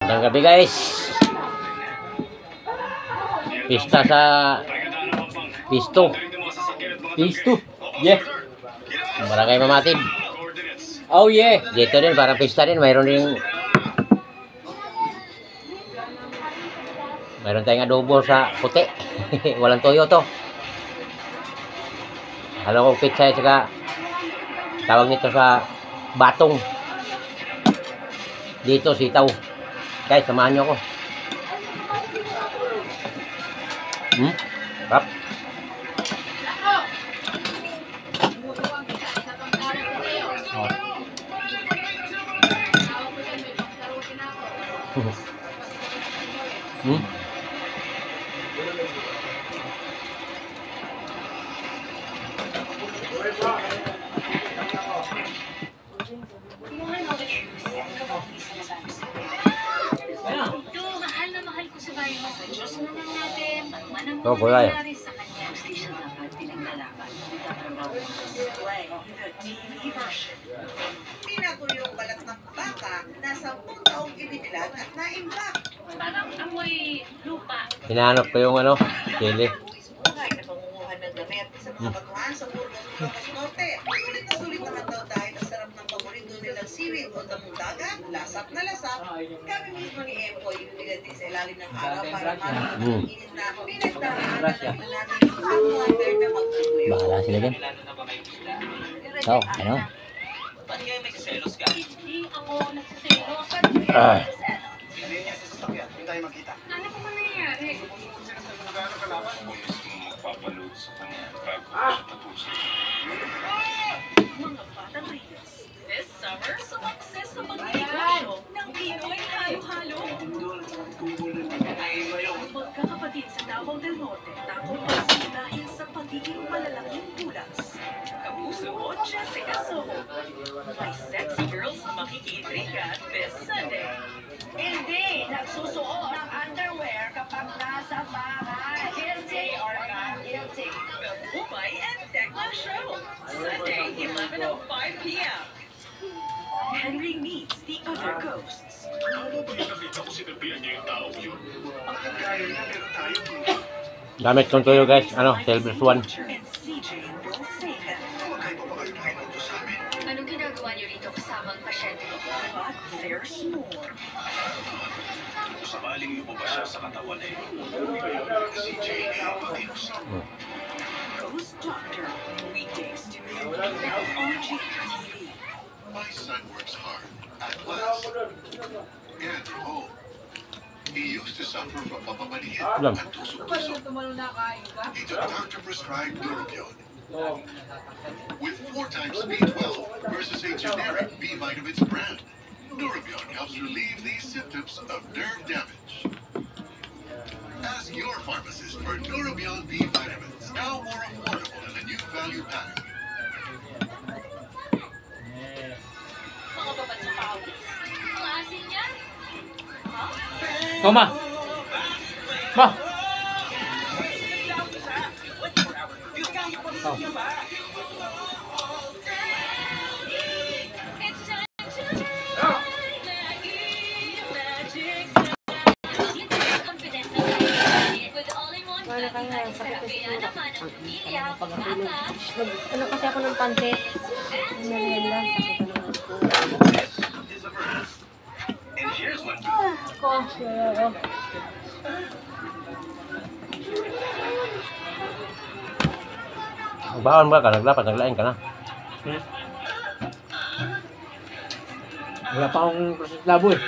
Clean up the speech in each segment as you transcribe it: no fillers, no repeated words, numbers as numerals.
Magandang gabi guys. Pista sa Pisto. Yeah. Barangay Mamatid. Oh yeah. Dito din, parang pista din. Mayroon tayong adobo sa puti. Walang toyo to. Halo ko pizza at saka tawag nito sa batong. Dito sitaw. Guys, samahan nyo ako. Rap. Oh, gulay. Pinagulong balat ng baka na 10 taong ibinilag at naimbak. Parang amoy lupa. Hinahanap ko yung chili. Buhay na pangunguhan ng damit sa mga batuhan sa Burgos, Ilocos Norte. Sulit na sulit naman daw dahil ang sarap ng paborito nilang seaweed o damundagan, lasap na lasap. Kami mismo ni Empoy inilagay sa ilalim ng araw para makakinit na pinagdaraanan natin ang wonder na magtutuyo. Bahala sila dyan. So, ano? Ba't kayo may kaselos ka? Hindi ako nagsaselos. Hindi niya sa sasakyan. Hindi tayo magkita. Ano pa man nangyayari? Magpapaload sa kanya bago siya tapusin. Mga bata Marias, this summer, sumakses sa pagkikasyo ng Pinoy Halo-Halo. Magkakapatid sa Davao del Norte, tapos dahil sa pagiging malalaking bulas. Kapuso o Jessica Soho. May sexy girls na makikitrigan this Sunday. Hindi nagsusuot ng underwear kapag nasa bahay. Guilty or not guilty. The Bumay and Tekla Show. Sunday, 11:05 p.m. Henry meets the other ghosts. Ano ba yung nakita ko sinabihan niya yung taong yun? Ang kagaya niya, pero tayo Gamit kong toyo guys. Silver Swan. And CJ will save them. Huwag kayo pa kayo nakinuto sa amin. Anong ginagawa niyo rito kasama ang pasyente? But there's more. Kung sakaling lumabas siya sa katawan si Jay Patinos. Ghost Doctor. Weekdays to noon. On GTV. My son works hard, at last, and from home. He used to suffer from pamamaligid Alam. and tusok-tusok. The doctor prescribed Nurobion. With 4 times B12 versus a generic B vitamins brand. Nurobion helps relieve these symptoms of nerve damage. Ask your pharmacist for Nurobion B vitamins, now more affordable in a new value pack. Mga babad sa pawis. Mga asin yan? Oh, ma. Ma. Oh. It's time to confident na tayo. With all-in-one family sarap. Kaya naman ang pamilya, baka, Ano kasi ako ng pansit? Nangyayari lang. And here's one. Magbaon ba ka? Naglain ka na. Wala pa akong process labo eh.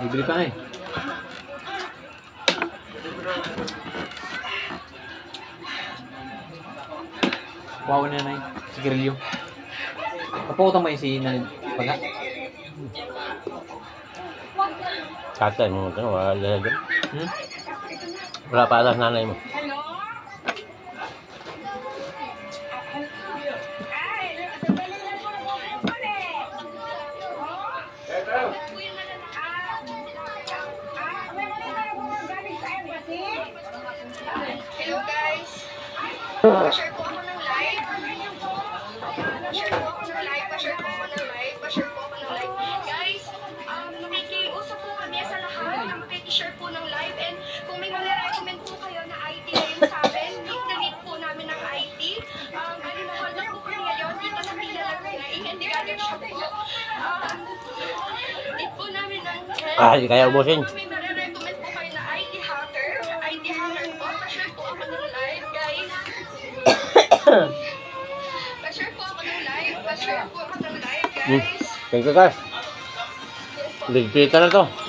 Bibili pa nga eh. Wow na yun. Sigarilyo. Kapokotang mo yung si Nanay Paga. Tatay mo. Wala dyan. Wala pa alas nanay mo. Hello guys! Pa-share po ako ng live. Pa-share po ako ng live. Pa-share po ako ng live. Pa-share po ako ng live. Guys, nakikiusap Hindi kaya ubusin. May nare-recommend po kayo na IT hacker. IT hacker po. Pa-share po ako ng live, guys. Pa-share po ako ng live. Pa-share po ako ng live, guys. Thank you guys. Ligpitan na to.